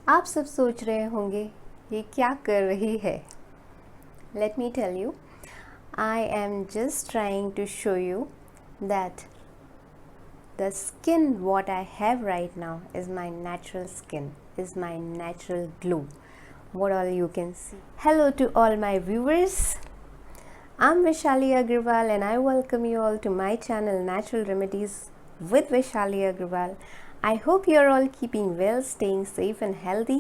आप सब सोच रहे होंगे ये क्या कर रही है। Let me tell you, I am just trying to show you that the skin what I have right now is my natural skin, is my natural glow. What all you can see. Hello to all my viewers. I'm Vaishali Agrawal and I welcome you all to my channel Natural Remedies with Vaishali Agrawal. I hope you are all keeping well, staying safe and healthy.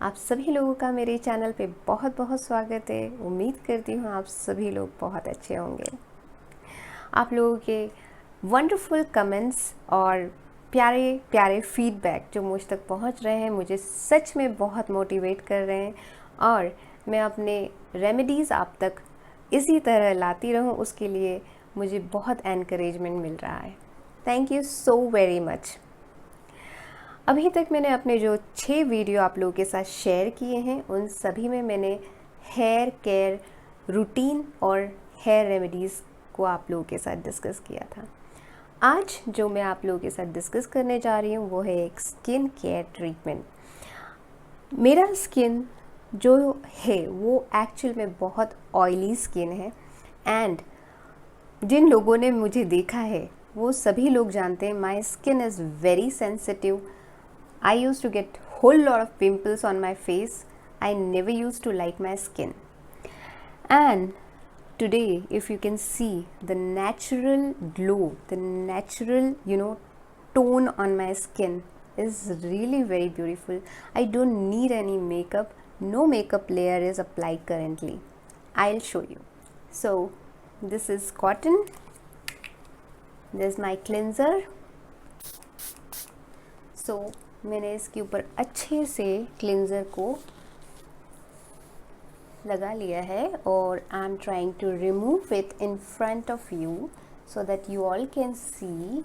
आप सभी लोगों का मेरे channel पे बहुत बहुत स्वागत है। उम्मीद करती हूँ आप सभी लोग बहुत अच्छे होंगे। आप लोगों के वंडरफुल कमेंट्स और प्यारे प्यारे फीडबैक जो मुझ तक पहुँच रहे हैं मुझे सच में बहुत मोटिवेट कर रहे हैं और मैं अपने रेमेडीज़ आप तक इसी तरह लाती रहूं, उसके लिए मुझे बहुत एनकरेजमेंट मिल रहा है। Thank you so very much. अभी तक मैंने अपने जो 6 वीडियो आप लोगों के साथ शेयर किए हैं उन सभी में मैंने हेयर केयर रूटीन और हेयर रेमेडीज़ को आप लोगों के साथ डिस्कस किया था। आज जो मैं आप लोगों के साथ डिस्कस करने जा रही हूँ वो है एक स्किन केयर ट्रीटमेंट। मेरा स्किन जो है वो एक्चुअल में बहुत ऑयली स्किन है एंड जिन लोगों ने मुझे देखा है वो सभी लोग जानते हैं my skin is very sensitive. I used to get whole lot of pimples on my face. I never used to like my skin. And today, if you can see the natural glow, the natural, tone on my skin is really very beautiful. I don't need any makeup. No makeup layer is applied currently. I'll show you. So, this is cotton. This is my cleanser. So, मैंने इसके ऊपर अच्छे से cleanser को लगा लिया है और I am trying to remove it in front of you so that you all can see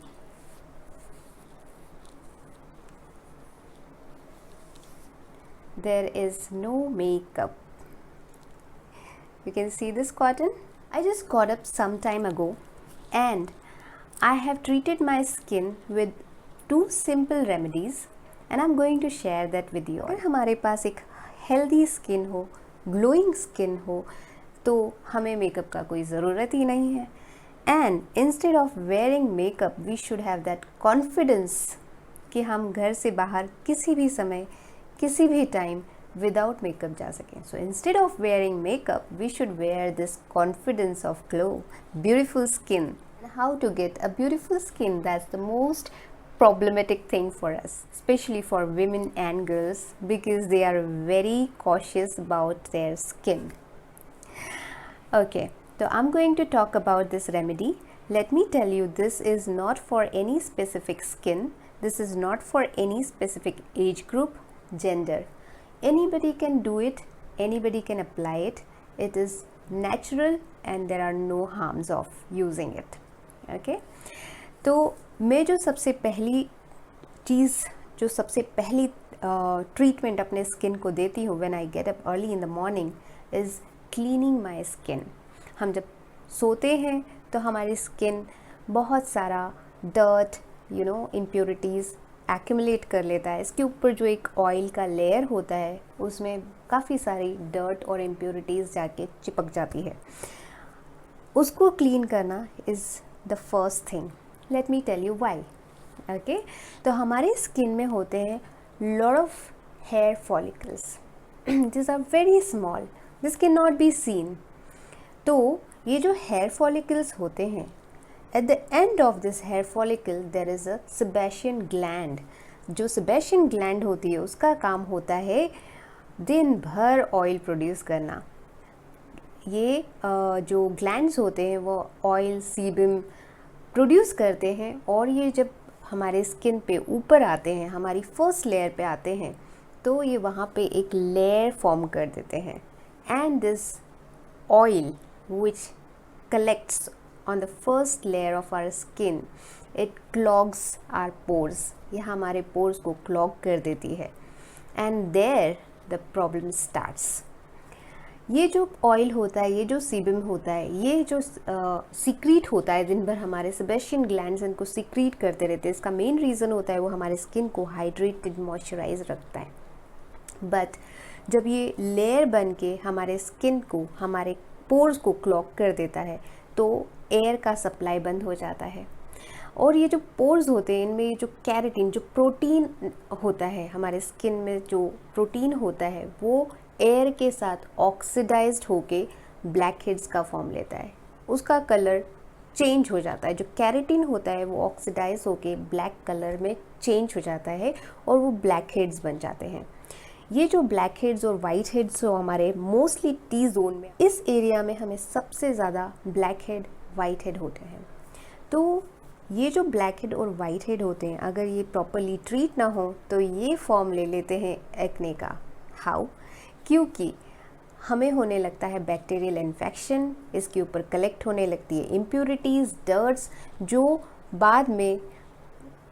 there is no makeup. You can see this cotton. I just got up some time ago and I have treated my skin with 2 simple remedies and I'm going to share that with you. अगर हमारे पास एक healthy skin हो, glowing skin हो तो हमें makeup का कोई ज़रूरत ही नहीं है and instead of wearing makeup we should have that confidence कि हम घर से बाहर किसी भी समय किसी भी टाइम without makeup जा सकें. So instead of wearing makeup we should wear this confidence of glow, beautiful skin. How to get a beautiful skin, that's the most problematic thing for us, especially for women and girls because they are very cautious about their skin. Okay, so I'm going to talk about this remedy. Let me tell you, this is not for any specific skin, this is not for any specific age group, gender. Anybody can do it, anybody can apply it. It is natural and there are no harms of using it. Okay, तो मैं जो सबसे पहली चीज़ जो सबसे पहली treatment अपने skin को देती हूँ when I get up early in the morning is cleaning my skin. हम जब सोते हैं तो हमारी स्किन बहुत सारा डर्ट इम्प्योरिटीज़ एक्यूमुलेट कर लेता है। इसके ऊपर जो एक ऑयल का लेयर होता है उसमें काफ़ी सारी डर्ट और इम्प्योरिटीज़ जाके चिपक जाती है। उसको क्लीन करना is the first thing. Let me tell you why. Okay, तो हमारे स्किन में होते हैं lot of hair follicles. This are very small, this can not be seen. तो ये जो हेयर फॉलिकल्स होते हैं at the end of this hair follicle there is a sebaceous gland. जो सेबेशियन ग्लैंड होती है उसका काम होता है दिन भर ऑयल प्रोड्यूस करना। ये जो ग्लैंड्स होते हैं वो ऑयल सीबम प्रोड्यूस करते हैं और ये जब हमारे स्किन पे ऊपर आते हैं, हमारी फर्स्ट लेयर पे आते हैं तो ये वहाँ पे एक लेयर फॉर्म कर देते हैं and this oil which collects on the first layer of our skin it clogs our pores. ये हमारे पोर्स को क्लॉग कर देती है and there the problem starts. ये जो ऑयल होता है, ये जो सीबम होता है, ये जो सीक्रीट होता है दिन भर हमारे सेबेशियन ग्लैंड्स इनको सीक्रीट करते रहते हैं। इसका मेन रीज़न होता है वो हमारे स्किन को हाइड्रेटेड मॉइस्चराइज रखता है। बट जब ये लेयर बन के हमारे स्किन को, हमारे पोर्स को क्लॉग कर देता है तो एयर का सप्लाई बंद हो जाता है। और ये जो पोर्स होते हैं, इनमें जो कैरेटिन, जो प्रोटीन होता है, हमारे स्किन में जो प्रोटीन होता है वो एयर के साथ ऑक्सीडाइज्ड होके ब्लैक हेड्स का फॉर्म लेता है। उसका कलर चेंज हो जाता है। जो कैरेटिन होता है वो ऑक्सीडाइज होके ब्लैक कलर में चेंज हो जाता है और वो ब्लैक हेड्स बन जाते हैं। ये जो ब्लैक हेड्स और वाइट हेड्स जो हमारे मोस्टली टी जोन में, इस एरिया में हमें सबसे ज़्यादा ब्लैक हेड, वाइट हेड होते हैं। तो ये जो ब्लैक हेड और वाइट हेड होते हैं, अगर ये प्रॉपरली ट्रीट ना हो तो ये फॉर्म ले लेते हैं एक्ने का। हाउ? क्योंकि हमें होने लगता है बैक्टीरियल इन्फेक्शन, इसके ऊपर कलेक्ट होने लगती है इम्प्यूरिटीज़, डर्ट्स, जो बाद में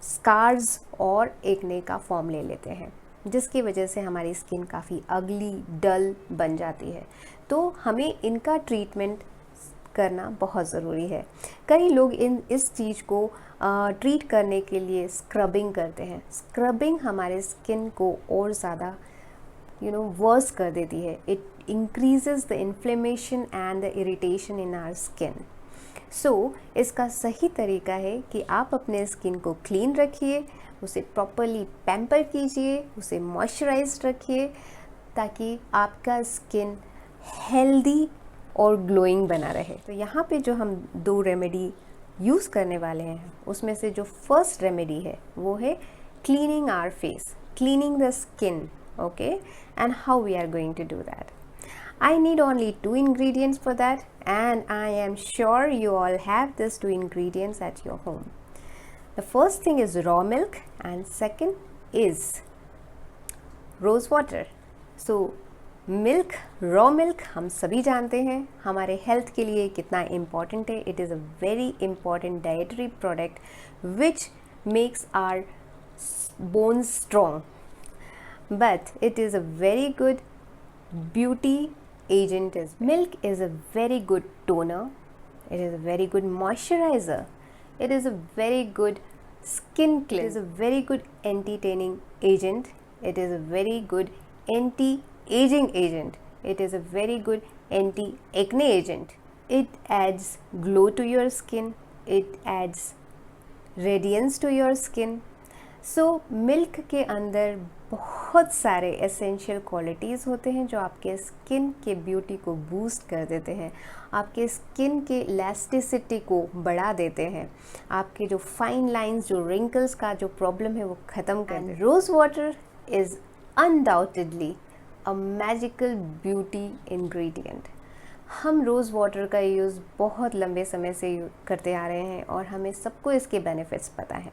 स्कार्स और एक्ने का फॉर्म ले लेते हैं, जिसकी वजह से हमारी स्किन काफ़ी अगली, डल बन जाती है। तो हमें इनका ट्रीटमेंट करना बहुत ज़रूरी है। कई लोग इस चीज़ को ट्रीट करने के लिए स्क्रबिंग करते हैं। स्क्रबिंग हमारे स्किन को और ज़्यादा वर्स कर देती है। It increases the inflammation and the irritation in our skin. So इसका सही तरीका है कि आप अपने स्किन को क्लीन रखिए, उसे प्रॉपरली पैम्पर कीजिए, उसे मॉइस्चराइज्ड रखिए, ताकि आपका स्किन हेल्दी और ग्लोइंग बना रहे। तो यहाँ पे जो हम 2 रेमेडी यूज़ करने वाले हैं, उसमें से जो फर्स्ट रेमेडी है वो है cleaning our face, cleaning the skin. Okay, and how we are going to do that? I need only 2 ingredients for that, and I am sure you all have these 2 ingredients at your home. The first thing is raw milk and second is rose water. So milk, raw milk हम सभी जानते हैं हमारे health के लिए कितना important है. It is a very important dietary product which makes our bones strong. But it is a very good beauty agent. Milk is a very good toner, it is a very good moisturizer, it is a very good skin cleanser, it is a very good anti-tanning agent, it is a very good anti-aging agent, it is a very good anti-acne agent. It adds glow to your skin, it adds radiance to your skin. So milk के अंदर बहुत सारे essential qualities होते हैं जो आपके skin के beauty को बूस्ट कर देते हैं, आपके स्किन के इलास्टिसिटी को बढ़ा देते हैं, आपके जो फाइन लाइंस, जो रिंकल्स का जो प्रॉब्लम है वो ख़त्म कर देते हैं. Rose water is undoubtedly a magical beauty ingredient. हम रोज़ वाटर का यूज़ बहुत लंबे समय से करते आ रहे हैं और हमें सबको इसके बेनिफिट्स पता है.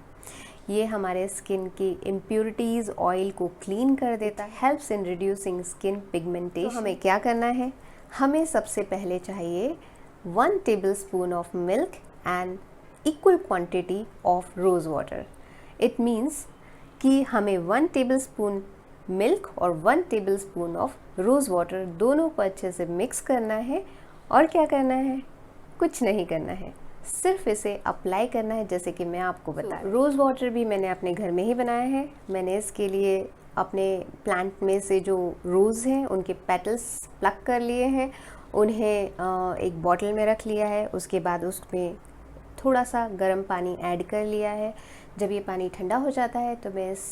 ये हमारे स्किन की इम्प्यूरिटीज़, ऑयल को क्लीन कर देता है, helps in reducing skin pigmentation. तो हमें क्या करना है? हमें सबसे पहले चाहिए 1 tablespoon of milk and equal quantity of rose water. It means कि हमें 1 tablespoon मिल्क और 1 tablespoon ऑफ रोज़ वाटर दोनों को अच्छे से मिक्स करना है. और क्या करना है? कुछ नहीं करना है, सिर्फ इसे अप्लाई करना है जैसे कि मैं आपको बताया. रोज़ वाटर भी मैंने अपने घर में ही बनाया है. मैंने इसके लिए अपने प्लांट में से जो रोज़ हैं उनके पेटल्स प्लक कर लिए हैं, उन्हें एक बॉटल में रख लिया है. उसके बाद उसमें थोड़ा सा गर्म पानी ऐड कर लिया है. जब ये पानी ठंडा हो जाता है तो मैं इस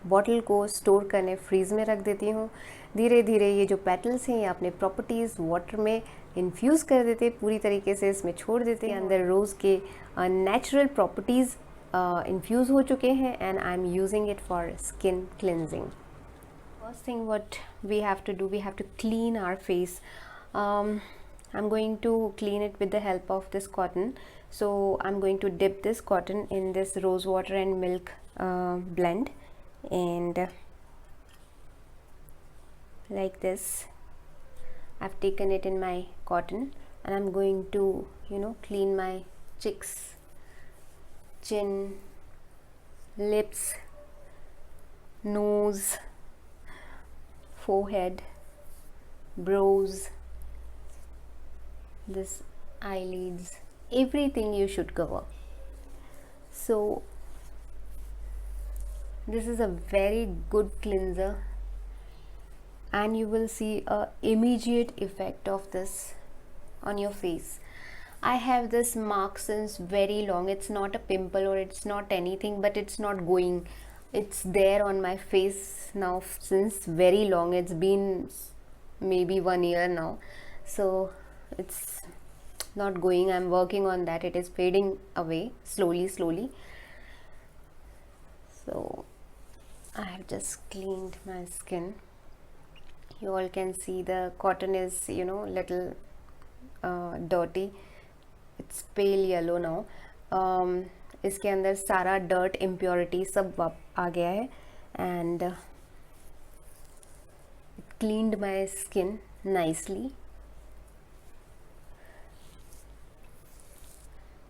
बॉटल को स्टोर करने फ्रीज़ में रख देती हूँ. धीरे धीरे ये जो पेटल्स हैं ये अपने प्रॉपर्टीज़ वाटर में इन्फ्यूज़ कर देते, पूरी तरीके से इसमें छोड़ देते हैं. अंदर रोज़ के नेचुरल प्रॉपर्टीज़ इन्फ्यूज़ हो चुके हैं and I am using it for skin cleansing. First thing what we have to do, we have to clean our face. I am going to clean it with the help of this cotton. So I'm going to dip this cotton in this rose water and milk blend, and like this I've taken it in my cotton, and I'm going to clean my cheeks, chin, lips, nose, forehead, brows, this eyelids, everything you should cover. So this is a very good cleanser and you will see a immediate effect of this on your face. I have this mark since very long. It's not a pimple or it's not anything, but it's not going. It's there on my face now since very long. It's been maybe 1 year now. So it's not going. I'm working on that. It is fading away slowly. So I have just cleaned my skin. You all can see the cotton is, little dirty. It's pale yellow now. इसके अंदर सारा dirt impurity सब आ गया है and it cleaned my skin nicely.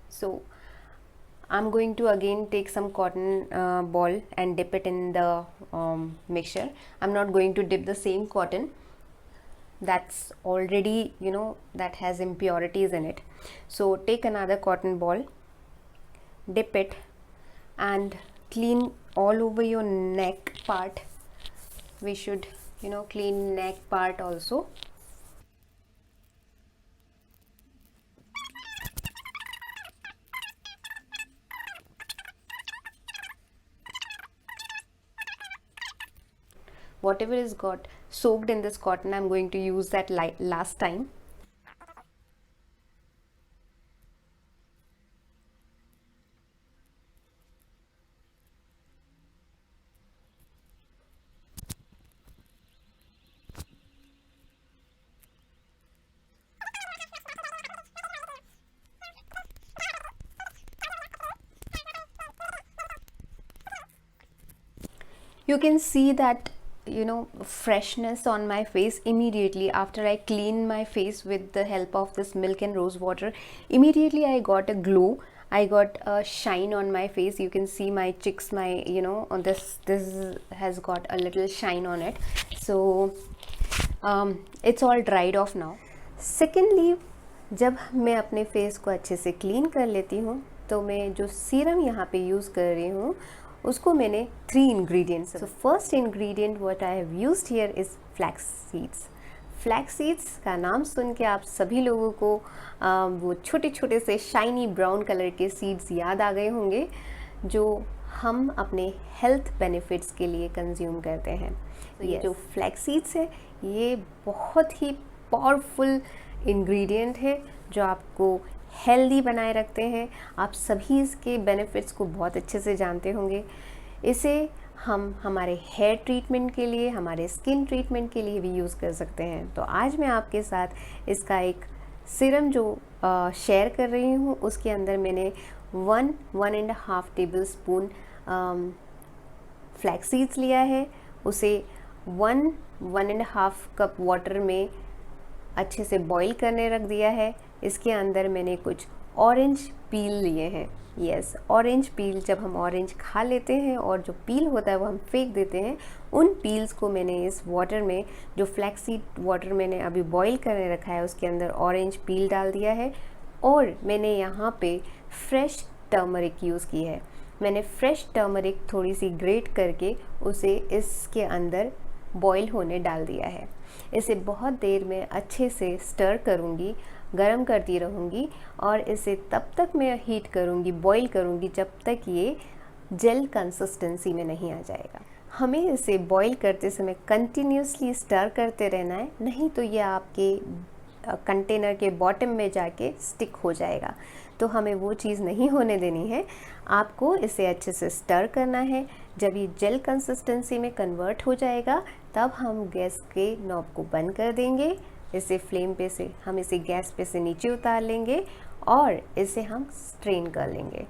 So I'm going to again take some cotton ball and dip it in the mixture. I'm not going to dip the same cotton that's already, that has impurities in it. So take another cotton ball, dip it and clean all over your neck part. We should, clean neck part also. Whatever is got soaked in this cotton, I'm going to use that last time. You can see that freshness on my face immediately after I clean my face with the help of this milk and rose water. Immediately I got a glow, I got a shine on my face. You can see my cheeks, my this has got a little shine on it. So it's all dried off now. Secondly, जब मैं अपने face को अच्छे से clean कर लेती हूँ तो मैं जो सीरम यहाँ पे यूज़ कर रही हूँ उसको मैंने 3 ingredients. So first ingredient what I have used here is flax seeds. Flax seeds का नाम सुन के आप सभी लोगों को वो छोटे छोटे से शाइनी ब्राउन कलर के सीड्स याद आ गए होंगे जो हम अपने हेल्थ बेनिफिट्स के लिए कंज्यूम करते हैं. तो ये जो फ्लैक्स सीड्स है ये बहुत ही पावरफुल इंग्रेडिएंट है जो आपको हेल्दी बनाए रखते हैं. आप सभी इसके बेनिफिट्स को बहुत अच्छे से जानते होंगे. इसे हम हमारे हेयर ट्रीटमेंट के लिए, हमारे स्किन ट्रीटमेंट के लिए भी यूज़ कर सकते हैं. तो आज मैं आपके साथ इसका एक सीरम जो शेयर कर रही हूँ उसके अंदर मैंने 1.5 टेबल स्पून फ्लैक्स सीड्स लिया है. उसे 1.5 कप वाटर में अच्छे से बॉईल करने रख दिया है. इसके अंदर मैंने कुछ ऑरेंज पील लिए हैं. Yes, orange peel. जब हम ऑरेंज खा लेते हैं और जो पील होता है वो हम फेंक देते हैं, उन पील्स को मैंने इस वाटर में, जो फ्लैक्सीड वाटर मैंने अभी बॉईल करने रखा है उसके अंदर ऑरेंज पील डाल दिया है. और मैंने यहाँ पे फ्रेश टर्मरिक यूज़ की है. मैंने फ्रेश टर्मरिक थोड़ी सी ग्रेट करके उसे इसके अंदर बॉईल होने डाल दिया है. इसे बहुत देर में अच्छे से स्टर करूँगी, गरम करती रहूँगी और इसे तब तक मैं हीट करूँगी, बॉईल करूँगी जब तक ये जेल कंसिस्टेंसी में नहीं आ जाएगा. हमें इसे बॉईल करते समय कंटिन्यूसली स्टर करते रहना है, नहीं तो ये आपके कंटेनर के बॉटम में जाके स्टिक हो जाएगा. तो हमें वो चीज़ नहीं होने देनी है. आपको इसे अच्छे से स्टर करना है. जब ये जेल कंसिस्टेंसी में कन्वर्ट हो जाएगा तब हम गैस के नॉब को बंद कर देंगे. इसे फ्लेम पे से हम इसे गैस पे से नीचे उतार लेंगे और इसे हम स्ट्रेन कर लेंगे.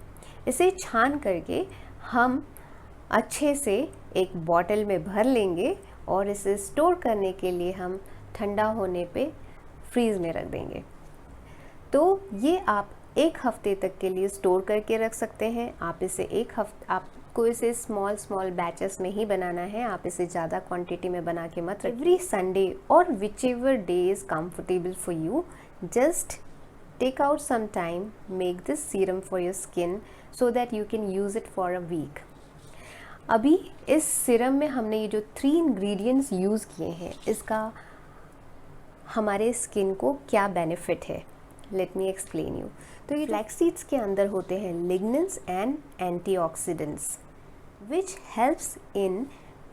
इसे छान करके हम अच्छे से एक बॉटल में भर लेंगे और इसे स्टोर करने के लिए हम ठंडा होने पे फ्रीज़ में रख देंगे. तो ये आप 1 हफ्ते तक के लिए स्टोर करके रख सकते हैं. आप इसे 1 हफ्ते, आपको इसे स्मॉल बैचेस में ही बनाना है. आप इसे ज़्यादा क्वांटिटी में बना के मत. एवरी संडे और which ever day is comfortable for you, just take out some time, make this serum for your skin so that you can use it for a week. अभी इस सीरम में हमने ये जो 3 इंग्रेडिएंट्स यूज़ किए हैं, इसका हमारे स्किन को क्या बेनिफिट है, लेट मी एक्सप्लेन यू। तो ये फ्लैक्स सीड्स के अंदर होते हैं लिग्नेंस and antioxidants which helps in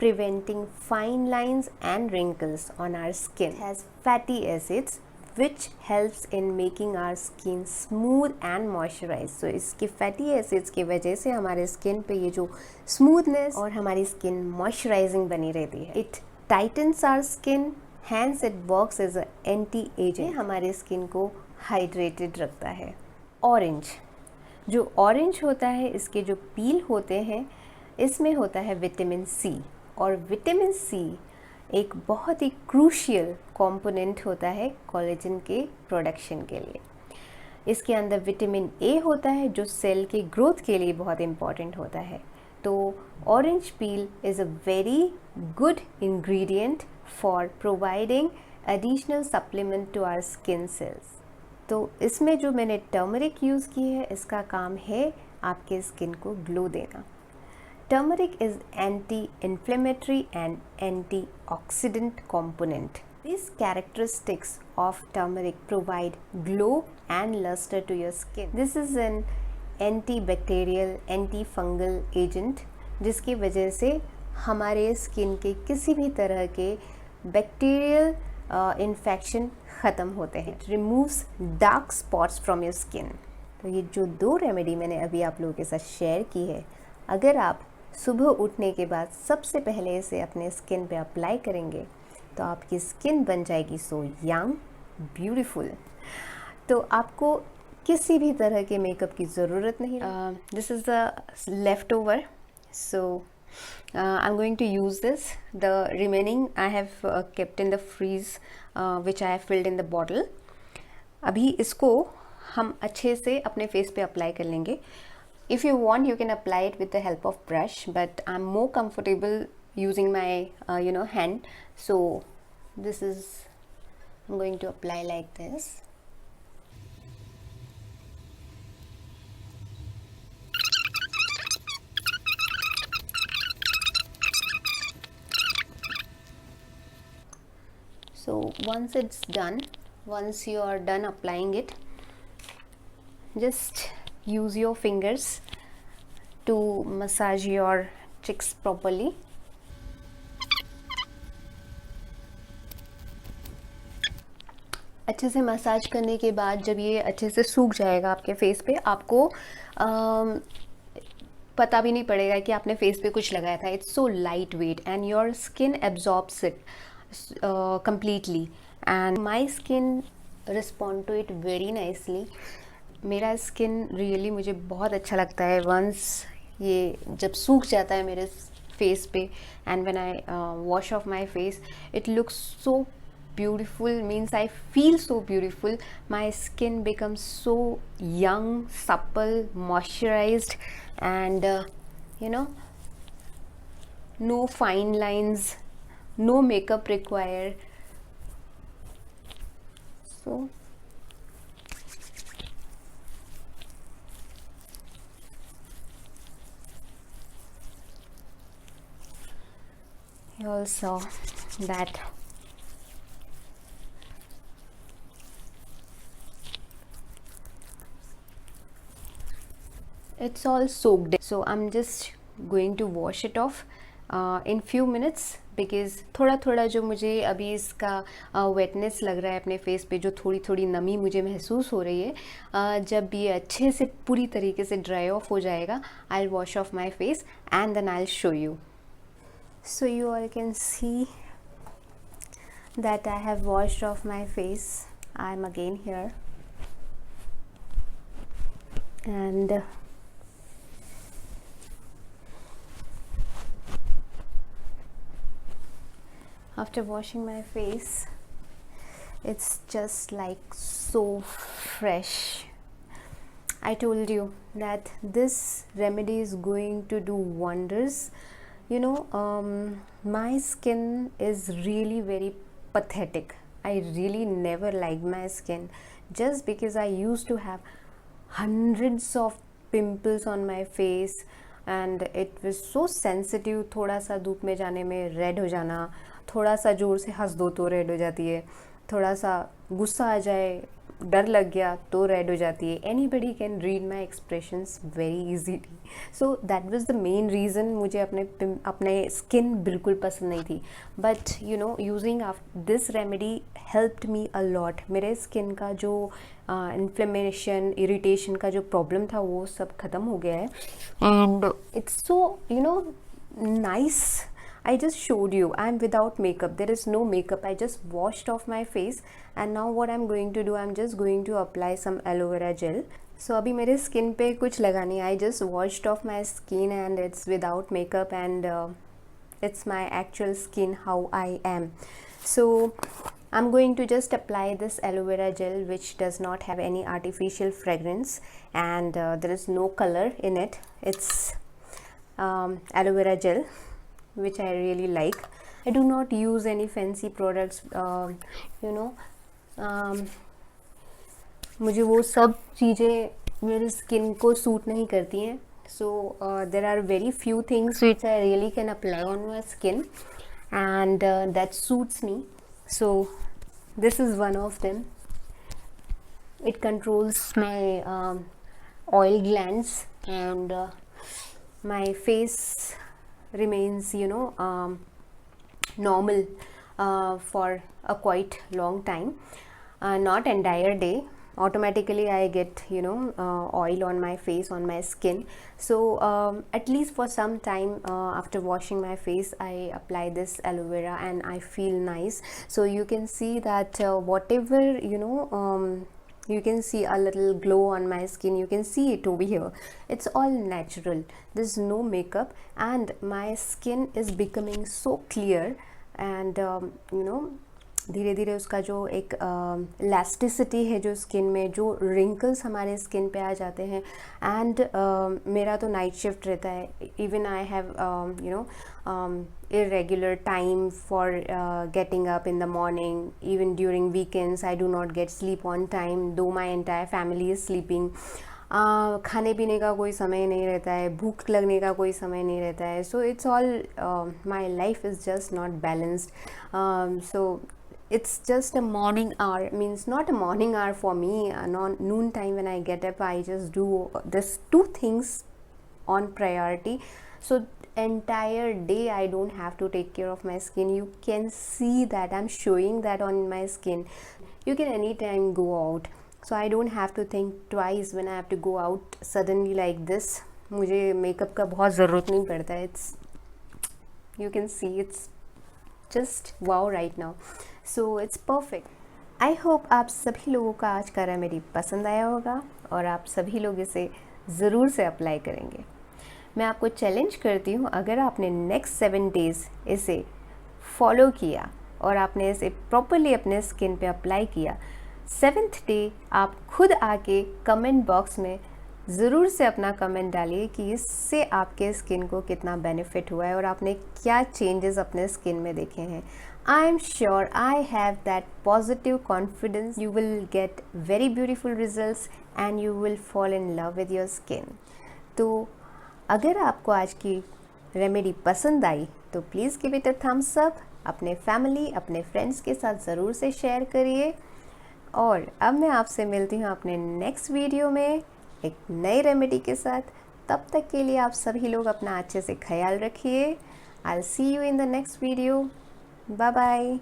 preventing fine lines and wrinkles on our skin. It has fatty acids which helps in making our skin smooth and moisturized. So इसके fatty acids की वजह से हमारे skin पे ये जो smoothness और हमारी skin moisturizing बनी रहती है. It tightens our skin, hence it works as an anti-aging. हमारे skin को hydrated रखता है. Orange, जो orange होता है, इसके जो peel होते हैं, इसमें होता है विटामिन सी, और विटामिन सी एक बहुत ही क्रूशियल कंपोनेंट होता है कोलेजन के प्रोडक्शन के लिए। इसके अंदर विटामिन ए होता है जो सेल के ग्रोथ के लिए बहुत इम्पॉर्टेंट होता है। तो orange peel is a very good ingredient for providing additional supplement to our skin cells. तो इसमें जो मैंने टर्मरिक यूज़ की है, इसका काम है आपके स्किन को ग्लो देना। Turmeric is anti-inflammatory and antioxidant component. These characteristics of turmeric provide glow and luster to your skin. This is an antibacterial, antifungal agent जिसकी वजह से हमारे स्किन के किसी भी तरह के बैक्टीरियल इन्फेक्शन ख़त्म होते हैं। It removes dark spots from your skin. तो ये जो 2 रेमेडी मैंने अभी आप लोगों के साथ शेयर की है, अगर आप सुबह उठने के बाद सबसे पहले इसे अपने स्किन पे अप्लाई करेंगे तो आपकी स्किन बन जाएगी सो यंग, ब्यूटीफुल। तो आपको किसी भी तरह के मेकअप की ज़रूरत नहीं। This is the left over, so I am going to use this. The remaining I have kept in the fridge which I have filled in the bottle. अभी इसको हम अच्छे से अपने फेस पे अप्लाई कर लेंगे। If you want, you can apply it with the help of brush, but I'm more comfortable using my hand. So this is, I'm going to apply like this. So once it's done, once you are done applying it, just use your fingers to massage your cheeks properly. अच्छे से massage करने के बाद जब ये अच्छे से सूख जाएगा आपके फेस पे, आपको पता भी नहीं पड़ेगा कि आपने फेस पे कुछ लगाया था। It's so light weight and your skin absorbs it completely and my skin respond to it very nicely. मेरा स्किन रियली मुझे बहुत अच्छा लगता है वंस ये जब सूख जाता है मेरे फेस पे, and when I wash off my face it looks so beautiful, means I feel so beautiful. My skin becomes so young, supple, moisturized, and no fine lines, no makeup required. So you all saw that it's all soaked in. So I'm just going to wash it off in few minutes, because थोड़ा थोड़ा जो मुझे अभी इसका वेटनेस लग रहा है अपने फेस पे, जो थोड़ी थोड़ी नमी मुझे महसूस हो रही है, जब ये अच्छे से पूरी तरीके से ड्राई ऑफ हो जाएगा, I'll wash off my face and then I'll show you. So you all can see that I have washed off my face. I'm again here, and after washing my face, it's just like so fresh. I told you that this remedy is going to do wonders. My skin is really very pathetic. I really never liked my skin, just because I used to have hundreds of pimples on my face. And it was so sensitive. थोड़ा सा धूप में जाने में red हो जाना, थोड़ा सा ज़ोर से हंस दो तो रेड हो जाती है, थोड़ा सा गुस्सा आ जाए, डर लग गया तो रेड हो जाती है. Anybody can read my expressions very easily. So that was the main reason. मुझे अपने स्किन बिल्कुल पसंद नहीं थी, but you know using this remedy helped me a lot. मेरे स्किन का जो इन्फ्लेमेशन, इरिटेशन का जो प्रॉब्लम था वो सब ख़त्म हो गया है. And it's so you know nice. I just showed you I'm without makeup. There is no makeup. I just washed off my face and now what I'm going to do, I'm just going to apply some aloe vera gel. So अभी मेरे skin पे कुछ लगा नहीं. I just washed off my skin and it's without makeup and it's my actual skin how I am. So I'm going to just apply this aloe vera gel which does not have any artificial fragrance and there is no color in it. It's aloe vera gel which I really like. I do not use any fancy products. You know, मुझे वो सब चीज़ें मेरी skin को suit नहीं करती हैं. So there are very few things which I really can apply on my skin and that suits me. So this is one of them. It controls my oil glands and my face remains normal for a quite long time, not entire day. Automatically I get oil on my face, on my skin. So at least for some time after washing my face I apply this aloe vera and I feel nice. So you can see that whatever you can see a little glow on my skin. You can see it over here. It's all natural. There's no makeup and my skin is becoming so clear and धीरे धीरे उसका जो एक elasticity है जो skin में, जो wrinkles हमारे स्किन पे आ जाते हैं. एंड मेरा तो नाइट शिफ्ट रहता है. Even I have irregular time for getting up in the morning. Even during weekends I do not get sleep on time though my entire family is sleeping. खाने पीने का कोई समय नहीं रहता है, भूख लगने का कोई समय नहीं रहता है. So it's all my life is just not balanced. So it's just a morning hour, means not a morning hour for me. Noon time when I get up I just do this two things on priority. So entire day I don't have to take care of my skin. You can see that I'm showing that on my skin. You can anytime go out, so I don't have to think twice when I have to go out suddenly like this. मुझे makeup का बहुत ज़रूरत नहीं पड़ता है. It's you can see it's just wow right now. So it's perfect. I hope आप सभी लोगों का आज का रेमेडी पसंद आया होगा और आप सभी लोग इसे ज़रूर से अप्लाई करेंगे. मैं आपको चैलेंज करती हूँ, अगर आपने नेक्स्ट 7 डेज़ इसे फॉलो किया और आपने इसे प्रॉपरली अपने स्किन पे अप्लाई किया, 7th डे आप खुद आके कमेंट बॉक्स में ज़रूर से अपना कमेंट डालिए कि इससे आपके स्किन को कितना बेनिफिट हुआ है और आपने क्या चेंजेस अपने स्किन में देखे हैं. I am sure, I have that positive confidence you will get very beautiful results and you will fall in love with your skin. तो अगर आपको आज की रेमेडी पसंद आई तो please give it a thumbs up. अपने फैमिली, अपने friends के साथ ज़रूर से शेयर करिए. और अब मैं आपसे मिलती हूँ अपने नेक्स्ट वीडियो में एक नई रेमेडी के साथ. तब तक के लिए आप सभी लोग अपना अच्छे से ख्याल रखिए. I will see you in the next video. Bye bye.